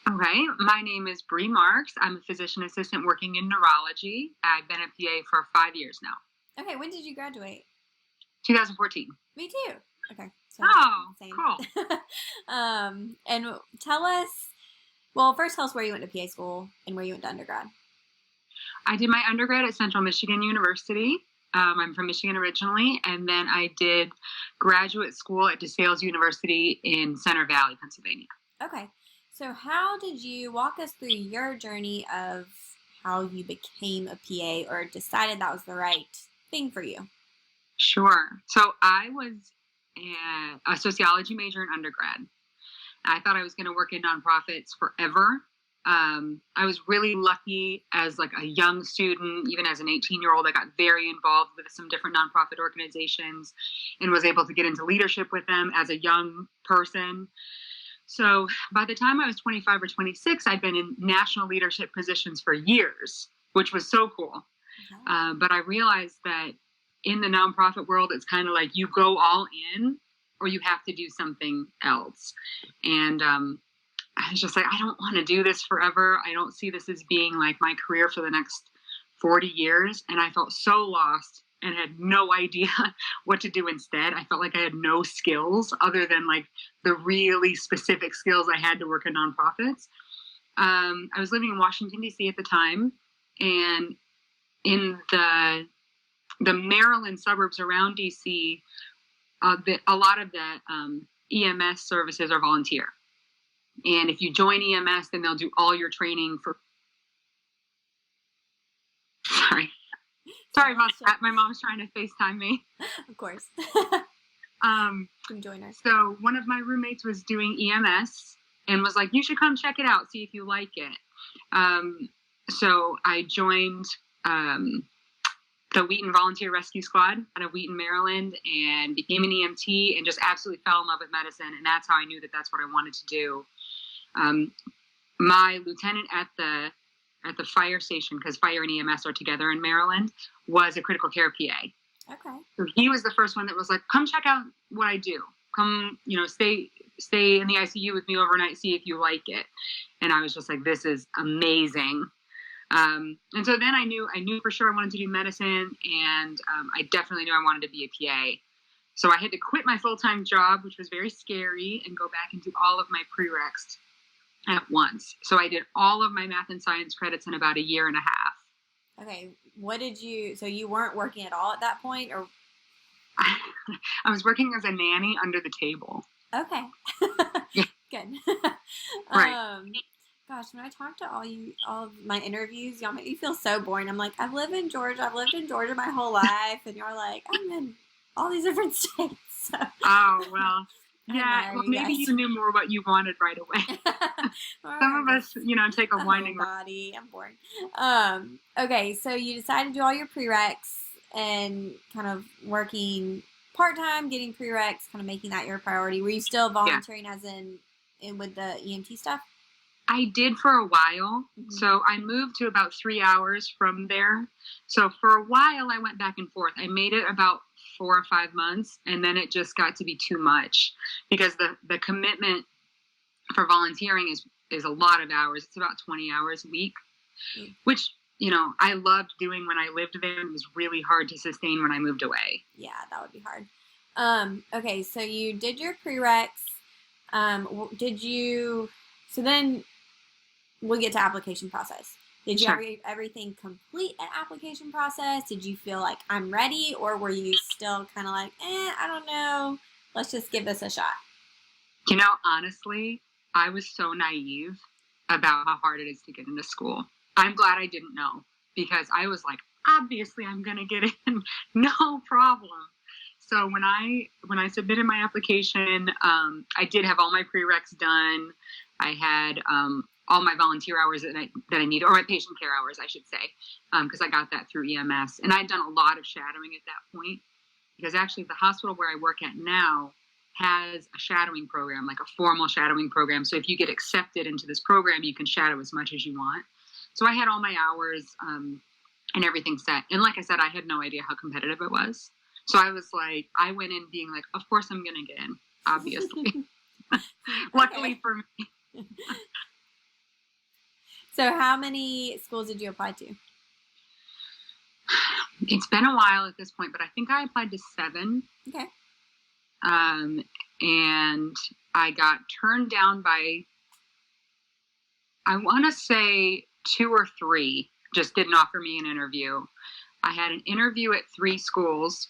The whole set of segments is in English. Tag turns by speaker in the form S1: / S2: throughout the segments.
S1: Okay, my name is Brie Marks. I'm a physician assistant working in neurology. I've been a PA for 5 years now.
S2: Okay, when did you graduate?
S1: 2014.
S2: Me too. Okay, so
S1: Oh,
S2: same.
S1: cool.
S2: And tell us, well, first tell us where you went to PA school and where you went to undergrad.
S1: I did my undergrad at Central Michigan University. I'm from Michigan originally, and then I did graduate school at DeSales University in Center Valley, Pennsylvania.
S2: Okay, so how did you walk us through your journey of how you became a PA or decided that was the right thing for you?
S1: Sure. So I was a sociology major in undergrad. I thought I was going to work in nonprofits forever. I was really lucky as like a young student, even as an 18-year-old, I got very involved with some different nonprofit organizations and was able to get into leadership with them as a young person. So by the time I was 25 or 26, I'd been in national leadership positions for years, which was so cool.
S2: Okay.
S1: But I realized that in the nonprofit world, it's kind of like you go all in or you have to do something else. And I was just like, I don't want to do this forever. I don't see this as being like my career for the next 40 years. And I felt so lost and had no idea what to do instead. I felt like I had no skills other than like the really specific skills I had to work in nonprofits. I was living in Washington, D.C. at the time. And in the Maryland suburbs around D.C., a lot of the EMS services are volunteer. And if you join EMS, then they'll do all your training for... Sorry about that. My mom's trying to FaceTime me.
S2: Of course.
S1: Come
S2: join us.
S1: So one of my roommates was doing EMS and was like, you should come check it out, see if you like it. So I joined the Wheaton Volunteer Rescue Squad out of Wheaton, Maryland, and became an EMT and just absolutely fell in love with medicine. And that's how I knew that that's what I wanted to do. My lieutenant at the fire station, because fire and EMS are together in Maryland, was a critical care PA.
S2: Okay.
S1: So he was the first one that was like, come check out what I do. Come, stay in the ICU with me overnight, see if you like it. And I was just like, this is amazing. And so then I knew for sure I wanted to do medicine, and I definitely knew I wanted to be a PA. So I had to quit my full-time job, which was very scary, and go back and do all of my prereqs at once. So I did all of my math and science credits in about a year and a half.
S2: Okay. So you weren't working at all at that point, or?
S1: I was working as a nanny under the table.
S2: Okay.
S1: Yeah.
S2: Good.
S1: Right.
S2: Gosh, when I talk to all of my interviews, y'all make me feel so boring. I'm like, I've lived in Georgia my whole life, and you're like, I'm in all these different states. So.
S1: Oh, well. Yeah, well, maybe you knew more what you wanted right away. Some of us, take a winding
S2: body. I'm bored. Okay, so you decided to do all your prereqs and kind of working part-time, getting prereqs, kind of making that your priority. Were you still volunteering as in with the EMT stuff?
S1: I did for a while.
S2: Mm-hmm.
S1: So I moved to about 3 hours from there. So for a while, I went back and forth. I made it about 4 or 5 months, and then it just got to be too much because the commitment for volunteering is a lot of hours. It's about 20 hours a week, which, I loved doing when I lived there. It was really hard to sustain when I moved away.
S2: Yeah, that would be hard. Okay, so you did your prereqs. So then we'll get to application process. Did you
S1: Sure.
S2: have everything complete at application process? Did you feel like I'm ready, or were you still kind of like, I don't know, let's just give this a shot?
S1: Honestly, I was so naive about how hard it is to get into school. I'm glad I didn't know, because I was like, obviously I'm going to get in, no problem. So when I submitted my application, I did have all my prereqs done. I had all my volunteer hours that I needed, or my patient care hours, I should say, because I got that through EMS. And I'd done a lot of shadowing at that point, because actually the hospital where I work at now has a shadowing program, like a formal shadowing program. So if you get accepted into this program, you can shadow as much as you want. So I had all my hours and everything set. And like I said, I had no idea how competitive it was. So I was like, I went in being like, of course I'm going to get in, obviously. Luckily for me.
S2: So how many schools did you apply to?
S1: It's been a while at this point, but I think I applied to 7.
S2: Okay.
S1: And I got turned down by, I want to say 2 or 3 just didn't offer me an interview. I had an interview at 3 schools,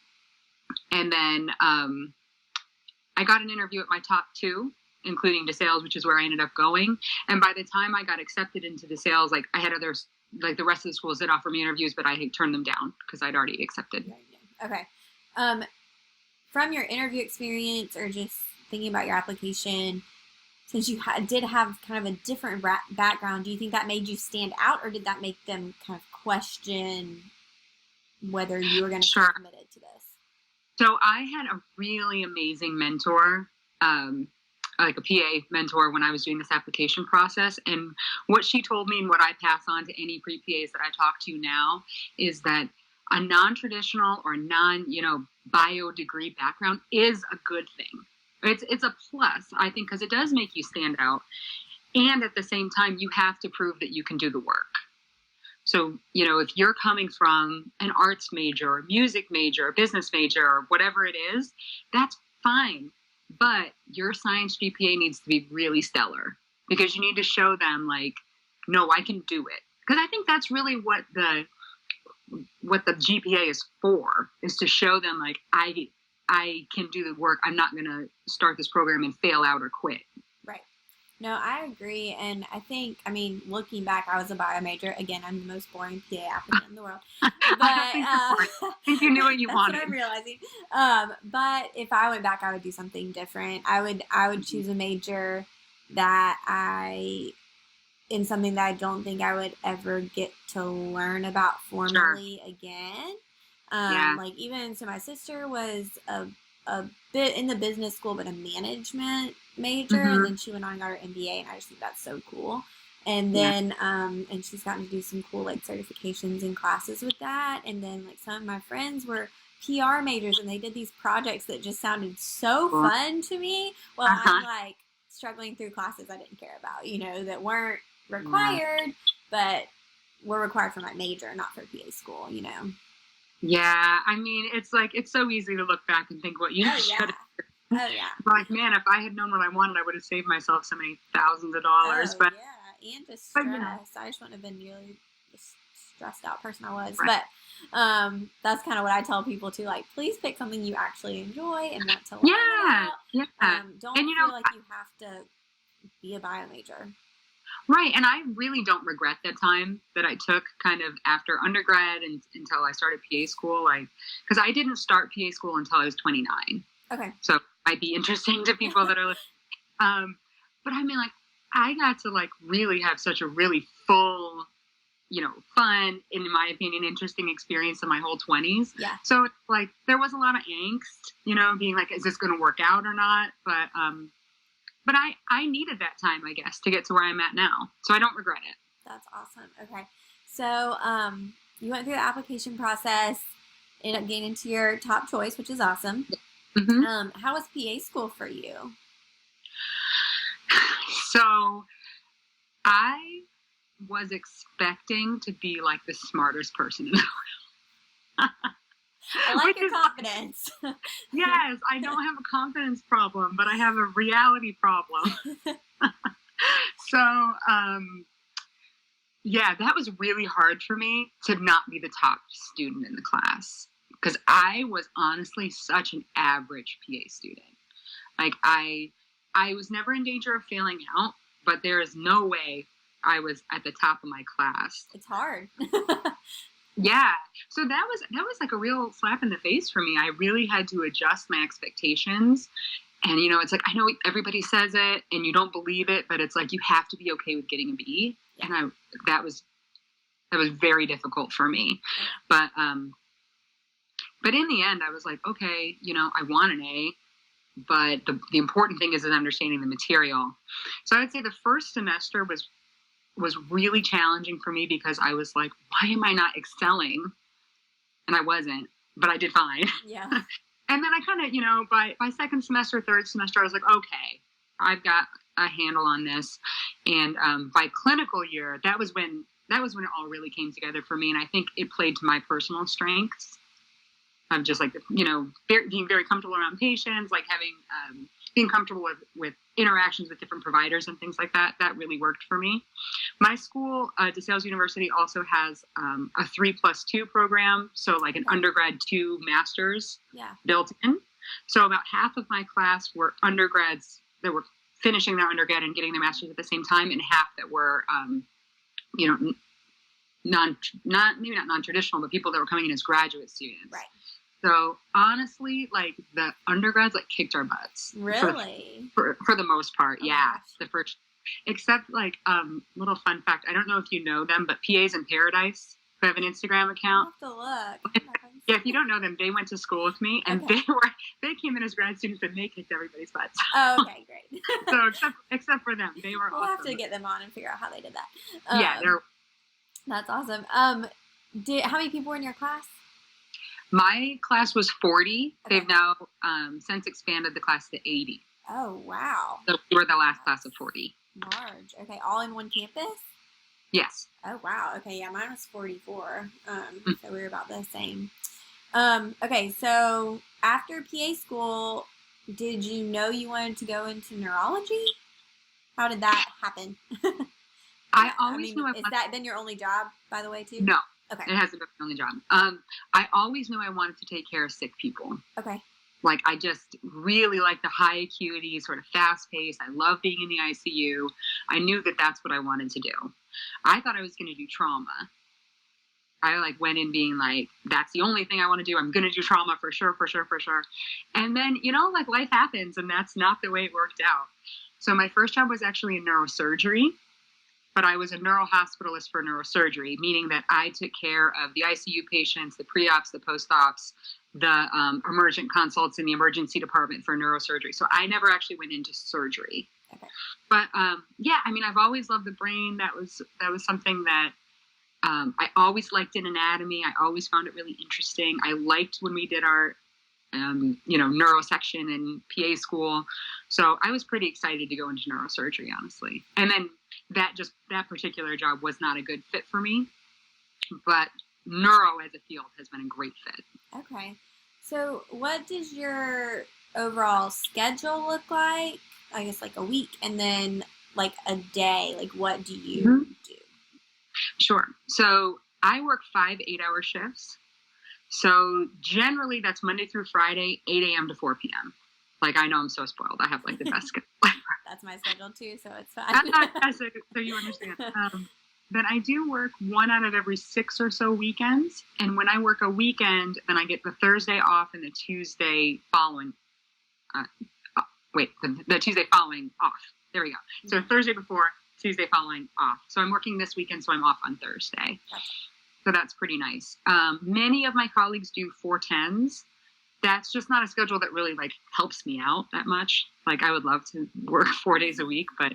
S1: and then I got an interview at my top 2, including DeSales, which is where I ended up going. And by the time I got accepted into DeSales, like I had others, like the rest of the schools that offered me interviews, but I had turned them down because I'd already accepted.
S2: Okay. From your interview experience or just thinking about your application, since you did have kind of a different background, do you think that made you stand out, or did that make them kind of question whether you were going to be committed to this?
S1: So I had a really amazing mentor, like a PA mentor, when I was doing this application process. And what she told me, and what I pass on to any pre-PAs that I talk to now, is that a non-traditional or bio degree background is a good thing. It's a plus, I think, because it does make you stand out. And at the same time, you have to prove that you can do the work. So, if you're coming from an arts major, a music major, a business major, or whatever it is, that's fine. But your science GPA needs to be really stellar, because you need to show them, like, no, I can do it. Because I think that's really what the GPA is for, is to show them, like, I can do the work. I'm not going to start this program and fail out or quit.
S2: Right. No, I agree. And I think, looking back, I was a bio major. Again, I'm the most boring PA applicant in the world. But
S1: I think you knew what you wanted.
S2: That's what I'm realizing. But if I went back, I would do something different. I would choose a major in something that I don't think I would ever get to learn about formally again. Like, even so, my sister was a bit in the business school, but a management major, and then she went on and got her MBA, and I just think that's so cool. And then and she's gotten to do some cool, like, certifications and classes with that. And then, like, some of my friends were PR majors, and they did these projects that just sounded so fun to me. Well, I'm like struggling through classes I didn't care about, that weren't required, but were required for my major, not for PA school,
S1: Yeah, it's so easy to look back and think what you should have.
S2: Oh, yeah.
S1: Like, man, if I had known what I wanted, I would have saved myself so many thousands of dollars.
S2: Yeah, and just stress. I just wouldn't have been nearly the stressed out person I was. Right. But that's kind of what I tell people too. Like, please pick something you actually enjoy and want to learn about.
S1: Yeah.
S2: Don't feel like you have to be a bio major.
S1: Right, and I really don't regret that time that I took kind of after undergrad and until I started PA school. Because I didn't start PA school until I was 29. Okay. So it might be interesting to people that are listening. But I got to, really have such a really full, fun, in my opinion, interesting experience in my whole 20s. Yeah. So it's there was a lot of angst, being like, is this going to work out or not? But I needed that time, I guess, to get to where I'm at now. So I don't regret it.
S2: That's awesome. Okay. So you went through the application process, ended up getting into your top choice, which is awesome. Mm-hmm. How was PA school for you?
S1: So I was expecting to be like the smartest person in the world.
S2: I like your confidence.
S1: Yes, I don't have a confidence problem, but I have a reality problem. So, that was really hard for me to not be the top student in the class, because I was honestly such an average PA student. I was never in danger of failing out, but there is no way I was at the top of my class.
S2: It's hard.
S1: Yeah. So that was like a real slap in the face for me. I really had to adjust my expectations. And, it's like, I know everybody says it and you don't believe it, but it's like, you have to be okay with getting a B. And that was very difficult for me. But in the end, I was like, okay, I want an A, but the important thing is understanding the material. So I would say the first semester was really challenging for me, because I was like, why am I not excelling? And I wasn't, but I did fine. Yeah. And then I kind of, by second semester, third semester, I was like, okay, I've got a handle on this. And by clinical year, that was when it all really came together for me. And I think it played to my personal strengths. I'm just like, being very comfortable around patients, like having, being comfortable with interactions with different providers and things like that. That really worked for me. My school, DeSales University, also has a 3+2 program. So like an undergrad 2 masters built in. So about half of my class were undergrads that were finishing their undergrad and getting their master's at the same time, and half that were, maybe not non-traditional, but people that were coming in as graduate students.
S2: Right.
S1: So honestly, like the undergrads like kicked our butts.
S2: Really?
S1: For the most part, yeah.
S2: Gosh.
S1: The first, except like little fun fact. I don't know if you know them, but PAs in Paradise, who have an Instagram account.
S2: I'll have to look.
S1: Yeah, if you don't know them, they went to school with me, and they came in as grad students, and they kicked everybody's butts.
S2: Oh, okay, great.
S1: So except for them, they were.
S2: We'll
S1: awesome.
S2: have to get them on and figure out how they did that.
S1: Yeah, they're.
S2: That's awesome. How many people were in your class?
S1: My class was 40.
S2: Okay.
S1: They've now since expanded the class to 80.
S2: Oh, wow.
S1: So we were the last class of 40.
S2: Large. Okay, all in one campus?
S1: Yes.
S2: Oh, wow. Okay, yeah, mine was 44. So we were about the same. Okay, so after PA school, did you know you wanted to go into neurology? How did that happen?
S1: I always knew.
S2: Has that been your only job, by the way, too?
S1: No.
S2: Okay.
S1: It hasn't been my only job. I always knew I wanted to take care of sick people.
S2: Okay.
S1: Like, I just really like the high acuity, sort of fast paced. I love being in the ICU. I knew that that's what I wanted to do. I thought I was going to do trauma. I like went in being like, that's the only thing I want to do. I'm going to do trauma for sure. And then, like life happens, and that's not the way it worked out. So my first job was actually in neurosurgery. But I was a neurohospitalist for neurosurgery, meaning that I took care of the ICU patients, the pre-ops, the post-ops, the emergent consults in the emergency department for neurosurgery. So I never actually went into surgery.
S2: Okay.
S1: But I've always loved the brain. That was something that I always liked in anatomy. I always found it really interesting. I liked when we did our neuro section in PA school. So I was pretty excited to go into neurosurgery, honestly. And then that particular job was not a good fit for me, but neuro as a field has been a great fit.
S2: Okay. So what does your overall schedule look like? I guess like a week, and then like a day, like what do you do?
S1: Sure. So I work 5 8-hour shifts. So generally that's Monday through Friday, 8 a.m. to 4 p.m. Like, I know I'm so spoiled. I have like the best schedule.
S2: That's my schedule too, so it's fine.
S1: So you understand. But I do work 1 out of every 6 or so weekends. And when I work a weekend, then I get the Thursday off and the Tuesday following. The Tuesday following off. There we go. So Thursday before, Tuesday following off. So I'm working this weekend, so I'm off on Thursday.
S2: Gotcha.
S1: So that's pretty nice. Many of my colleagues do 410s. That's just not a schedule that really like helps me out that much. Like, I would love to work 4 days a week, but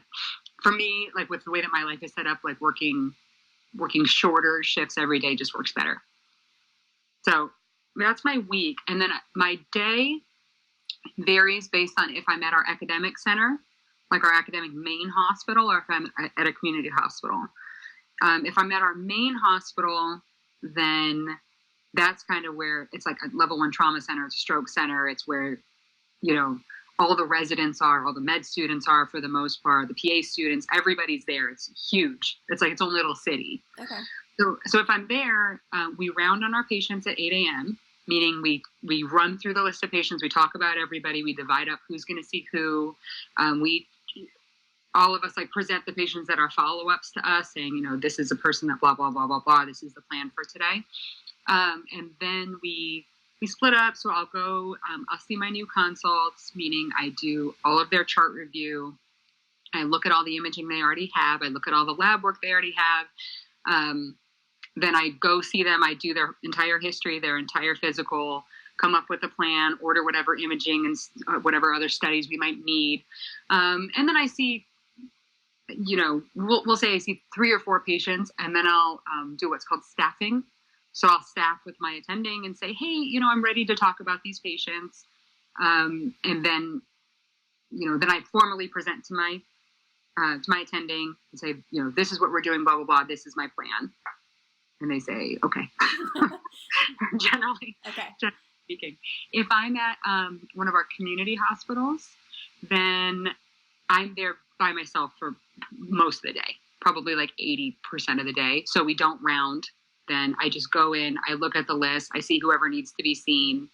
S1: for me, like with the way that my life is set up, like working shorter shifts every day just works better. So that's my week. And then my day varies based on if I'm at our academic center, like our academic main hospital, or if I'm at a community hospital. If I'm at our main hospital, then that's kind of where it's like a level 1 trauma center, it's a stroke center. It's where, all the residents are, all the med students are for the most part, the PA students, everybody's there. It's huge. It's like its own little city.
S2: Okay.
S1: So if I'm there, we round on our patients at 8 a.m., meaning we run through the list of patients. We talk about everybody. We divide up who's going to see who. All of us like present the patients that are follow-ups to us saying, this is a person that blah, blah, blah, blah, blah. This is the plan for today. And then we split up. So I'll go, I'll see my new consults, meaning I do all of their chart review. I look at all the imaging they already have. I look at all the lab work they already have. Then I go see them. I do their entire history, their entire physical, come up with a plan, order whatever imaging and whatever other studies we might need. And then I see, we'll say I see 3 or 4 patients, and then I'll do what's called staffing. So I'll staff with my attending and say, hey, I'm ready to talk about these patients. And then, then I formally present to my to my attending and say, this is what we're doing, blah, blah, blah. This is my plan. And they say, okay. Generally speaking. If I'm at one of our community hospitals, then I'm there by myself for most of the day, probably like 80% of the day. So we don't round. Then I just go in, I look at the list, I see whoever needs to be seen,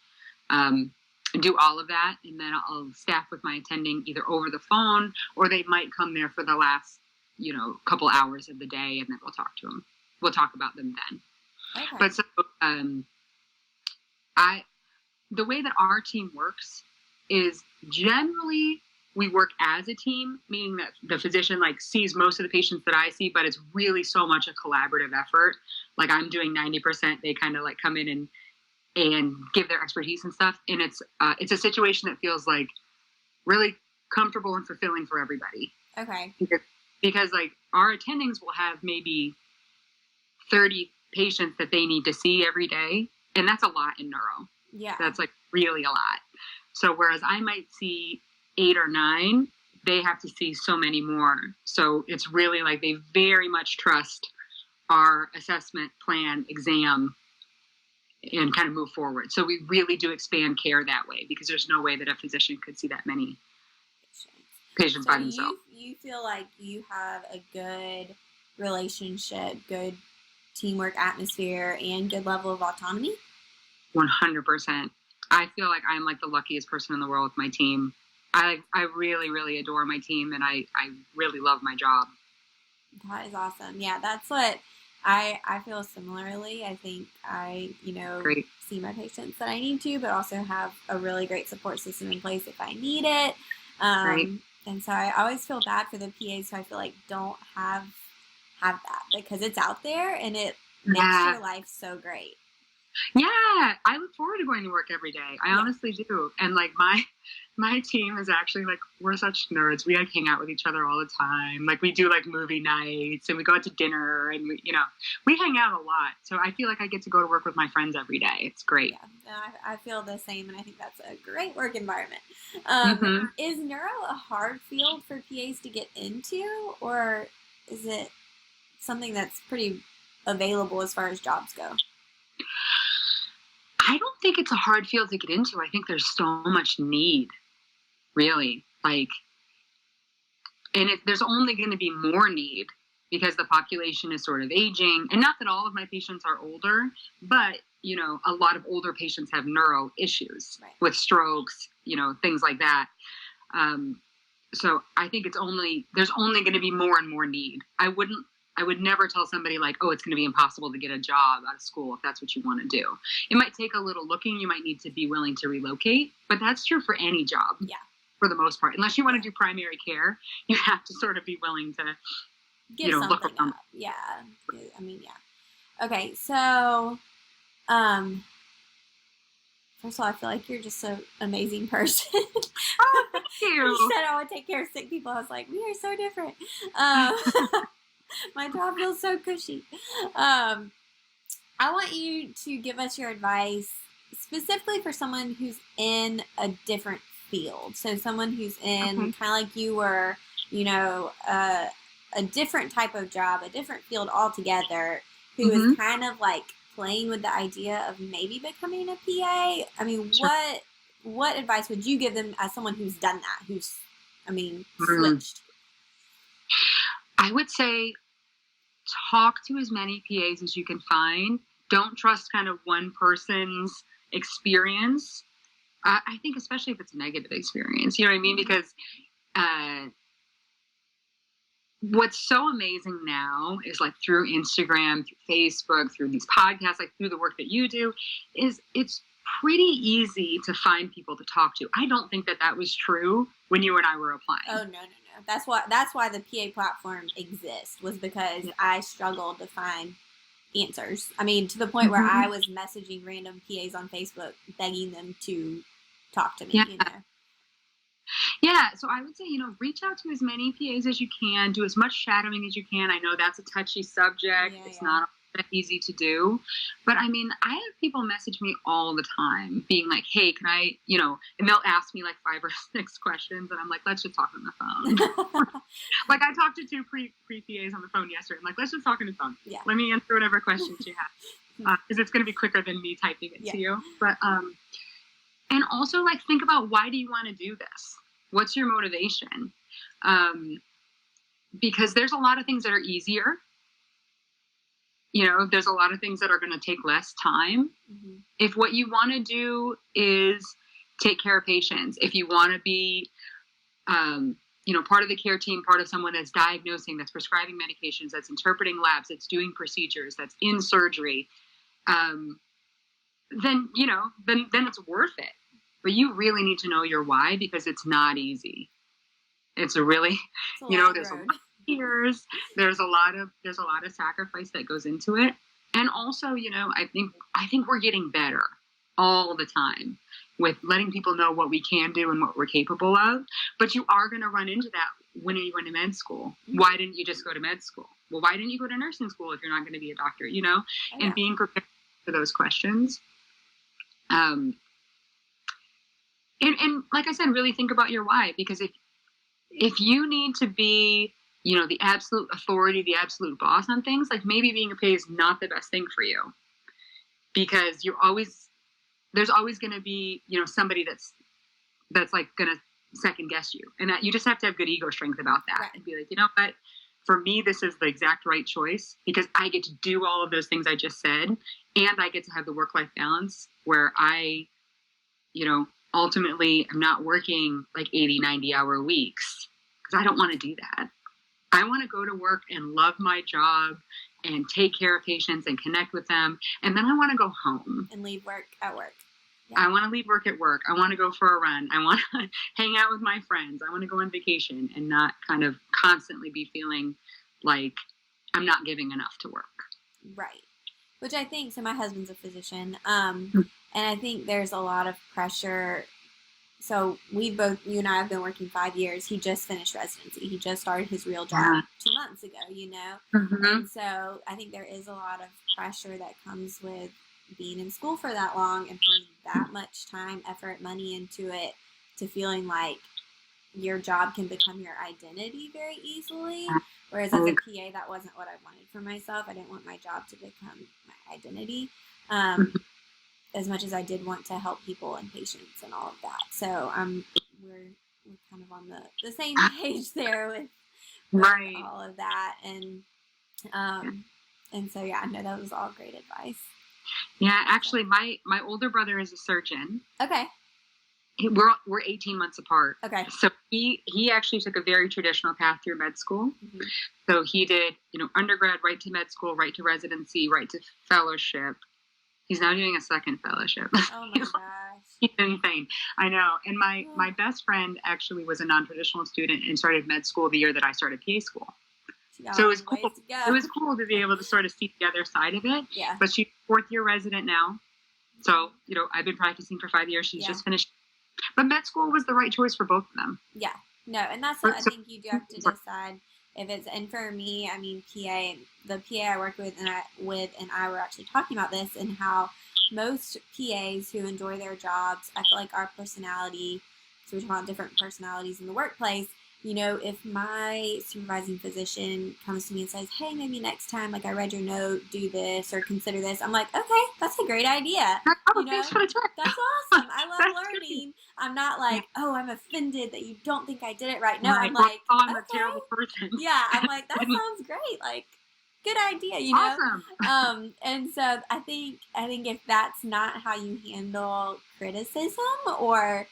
S1: do all of that. And then I'll staff with my attending either over the phone, or they might come there for the last, couple hours of the day, and then we'll talk to them. We'll talk about them then. Okay. But so, the way that our team works is generally we work as a team, meaning that the physician sees most of the patients that I see, but it's really so much a collaborative effort. Like I'm doing 90%, they kind of come in and give their expertise and stuff. And it's a situation that feels really comfortable and fulfilling for everybody.
S2: Okay.
S1: Because our attendings will have maybe 30 patients that they need to see every day. And that's a lot in neuro.
S2: Yeah.
S1: That's really a lot. So whereas I might see 8 or 9, they have to see so many more. So it's really they very much trust our assessment plan exam and kind of move forward. So we really do expand care that way, because there's no way that a physician could see that many patients by themselves.
S2: You feel like you have a good relationship, good teamwork atmosphere, and good level of autonomy?
S1: 100%. I feel like I'm the luckiest person in the world with my team. I really, really adore my team, and I really love my job.
S2: That is awesome. Yeah, that's what I feel similarly. I think I,
S1: Great.
S2: see my patients that I need to, but also have a really great support system in place if I need it. And so I always feel bad for the PAs who I feel don't have that, because it's out there and it makes your life so great.
S1: Yeah, I look forward to going to work every day. I honestly do. And my team is actually we're such nerds. We hang out with each other all the time. We do movie nights, and we go out to dinner, and we hang out a lot. So I feel I get to go to work with my friends every day. It's great.
S2: Yeah, I feel the same, and I think that's a great work environment. Is neuro a hard field for PAs to get into, or is it something that's pretty available as far as jobs go?
S1: I don't think it's a hard field to get into. I think there's so much need, really. There's only going to be more need because the population is sort of aging. And not that all of my patients are older, but, a lot of older patients have neuro issues with strokes, things like that. So I think there's only going to be more and more need. I would never tell somebody it's going to be impossible to get a job out of school if that's what you want to do. It might take a little looking. You might need to be willing to relocate, but that's true for any job.
S2: Yeah.
S1: For the most part, unless you want to do primary care, you have to sort of be willing to, look around.
S2: Up. Yeah. I mean, yeah. Okay. So, first of all, I feel like you're just an amazing person.
S1: Oh, thank you.
S2: You said I would take care of sick people. I was like, we are so different. My job feels so cushy. I want you to give us your advice specifically for someone who's in a different field. So someone who's in kind of like you were, a different type of job, a different field altogether, who is kind of playing with the idea of maybe becoming a PA. I mean, what advice would you give them as someone who's done that, who's, switched?
S1: I would say talk to as many PAs as you can find. Don't trust kind of one person's experience. I think especially if it's a negative experience, you know what I mean? Because what's so amazing now is through Instagram, through Facebook, through these podcasts, through the work that you do, is it's pretty easy to find people to talk to. I don't think that was true when you and I were applying.
S2: Oh, no. That's why the PA platform exists, was because I struggled to find answers. I mean, to the point where I was messaging random PAs on Facebook, begging them to talk to me,
S1: Yeah, so I would say, reach out to as many PAs as you can, do as much shadowing as you can. I know that's a touchy subject. It's not all that easy to do. But I mean, I have people message me all the time being like, hey, can I, and they'll ask me like 5 or 6 questions. And I'm like, let's just talk on the phone. Like I talked to 2 pre-PAs on the phone yesterday. I'm like, let's just talk on the phone.
S2: Yeah.
S1: Let me answer whatever questions you have. Because it's going to be quicker than me typing it to you. But, and also like, think about, why do you want to do this? What's your motivation? Because there's a lot of things that are easier. There's a lot of things that are going to take less time. Mm-hmm. If what you want to do is take care of patients, if you want to be, part of the care team, part of someone that's diagnosing, that's prescribing medications, that's interpreting labs, that's doing procedures, that's in surgery, then it's worth it. But you really need to know your why, because it's not easy. It's a really, there's a lot of years, there's a lot of sacrifice that goes into it. And also, I think we're getting better all the time with letting people know what we can do and what we're capable of. But you are going to run into that when you went to med school. Why didn't you just go to med school? Well, why didn't you go to nursing school if you're not going to be a doctor, and being prepared for those questions. And like I said, really think about your why, because if you need to be, the absolute authority, the absolute boss on things, like maybe being a PA is not the best thing for you, because there's always going to be, somebody that's like going to second guess you, and that you just have to have good ego strength about that. Right. And be like, what, for me, this is the exact right choice, because I get to do all of those things I just said, and I get to have the work-life balance where I, ultimately I'm not working like 80, 90-hour weeks, because I don't want to do that. I want to go to work and love my job and take care of patients and connect with them. And then I want to go home.
S2: And leave work at work.
S1: Yeah. I want to leave work at work. I want to go for a run. I want to hang out with my friends. I want to go on vacation and not kind of constantly be feeling like I'm not giving enough to work.
S2: Right. Which I think, so my husband's a physician, and I think there's a lot of pressure. So you and I have been working 5 years. He just finished residency. He just started his real job 2 months ago, Mm-hmm. And so I think there is a lot of pressure that comes with being in school for that long and putting that much time, effort, money into it, to feeling like your job can become your identity very easily. Whereas as a PA, that wasn't what I wanted for myself. I didn't want my job to become my identity. As much as I did want to help people and patients and all of that. So we're kind of on the same page there with all of that. And so, yeah, no, that was all great advice.
S1: Yeah, actually, my older brother is a surgeon.
S2: Okay.
S1: We're 18 months apart.
S2: Okay.
S1: So he actually took a very traditional path through med school. Mm-hmm. So he did, undergrad, right to med school, right to residency, right to fellowship. He's now doing a second fellowship.
S2: Oh my gosh.
S1: He's insane. I know. And my best friend actually was a non-traditional student and started med school the year that I started PA school. So it was cool. It was cool to be able to sort of see the other side of it.
S2: Yeah.
S1: But she's 4th year resident now. So, I've been practicing for 5 years. She's just finished. But med school was the right choice for both of them.
S2: Yeah. No, and that's what I think you do have to decide if it's, and for me, I mean, the PA I work with and I were actually talking about this, and how most PAs who enjoy their jobs, I feel like our personality, so we're talking about different personalities in the workplace, if my supervising physician comes to me and says, hey, maybe next time, like, I read your note, do this or consider this, I'm like, okay, that's a great idea.
S1: Thanks for the tip.
S2: That's awesome. I love learning. I'm not like, oh, I'm offended that you don't think I did it right. No, I'm like,
S1: I'm a terrible person.
S2: Yeah, I'm like, that sounds great. Like, good idea,
S1: Awesome.
S2: And so I think if that's not how you handle criticism, or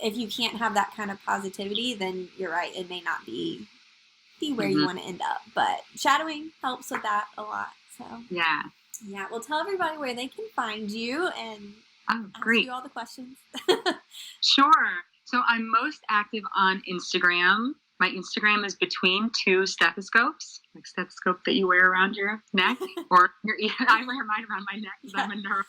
S2: if you can't have that kind of positivity, then you're right, it may not be where you want to end up. But shadowing helps with that a lot. So
S1: yeah.
S2: Well, tell everybody where they can find you and ask you all the questions.
S1: Sure. So I'm most active on Instagram. My Instagram is between 2 stethoscopes, like stethoscope that you wear around your neck, or your ear. I wear mine around my neck because I'm a neuro.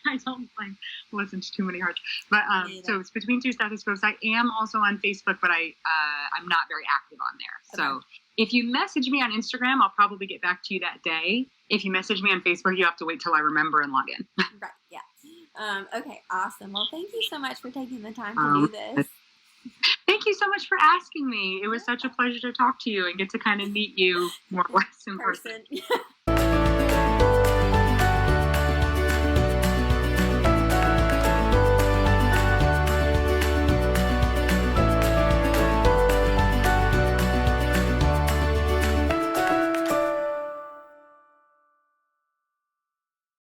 S1: I don't like listen to too many hearts. But so it's between 2 stethoscopes. I am also on Facebook, but I'm not very active on there. Okay. So If you message me on Instagram, I'll probably get back to you that day. If you message me on Facebook, you have to wait till I remember and log in.
S2: Right, yeah. Okay, awesome. Well, thank you so much for taking the time to do this.
S1: Thank you so much for asking me. It was such a pleasure to talk to you and get to kind of meet you more or less in person.